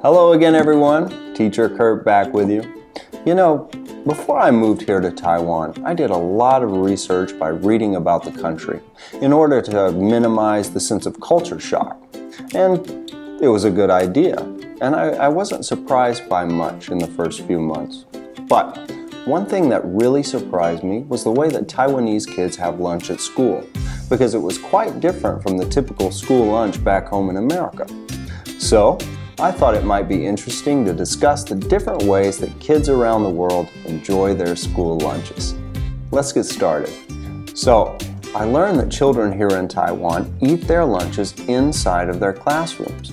Hello again, everyone. Teacher Kurt back with you. You know, before I moved here to Taiwan, I did a lot of research by reading about the country in order to minimize the sense of culture shock. And it was a good idea. And I wasn't surprised by much in the first few months. But one thing that really surprised me was the way that Taiwanese kids have lunch at school, because it was quite different from the typical school lunch back home in America. So, I thought it might be interesting to discuss the different ways that kids around the world enjoy their school lunches. Let's get started. So, I learned that children here in Taiwan eat their lunches inside of their classrooms.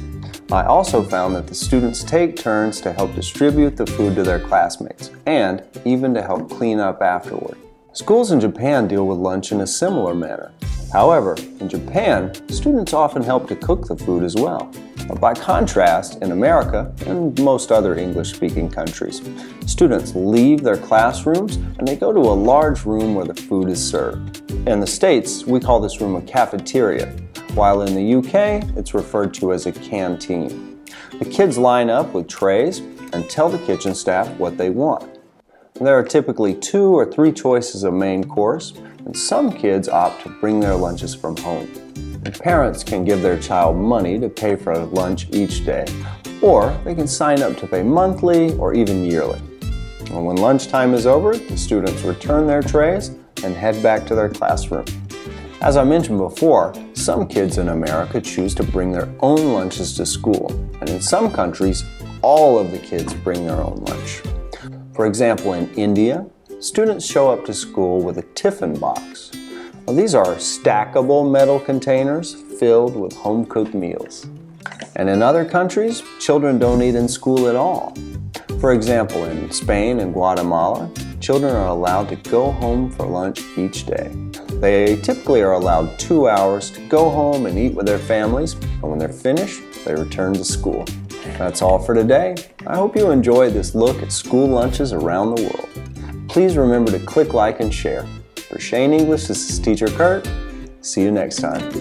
I also found that the students take turns to help distribute the food to their classmates and even to help clean up afterward. Schools in Japan deal with lunch in a similar manner. However, in Japan, students often help to cook the food as well. By contrast, in America and most other English-speaking countries, students leave their classrooms and they go to a large room where the food is served. In the States, we call this room a cafeteria, while in the UK, it's referred to as a canteen. The kids line up with trays and tell the kitchen staff what they want. There are typically 2 or 3 choices of main course, and some kids opt to bring their lunches from home. And parents can give their child money to pay for lunch each day, or they can sign up to pay monthly or even yearly. And when lunchtime is over, the students return their trays and head back to their classroom. As I mentioned before, some kids in America choose to bring their own lunches to school, and in some countries, all of the kids bring their own lunch. For example, in India, students show up to school with a tiffin box. Now, these are stackable metal containers filled with home-cooked meals. And in other countries, children don't eat in school at all. For example, in Spain and Guatemala, children are allowed to go home for lunch each day. They typically are allowed 2 hours to go home and eat with their families, and when they're finished, they return to school. That's all for today. I hope you enjoyed this look at school lunches around the world. Please remember to click like and share. For Shane English, this is Teacher Kurt. See you next time.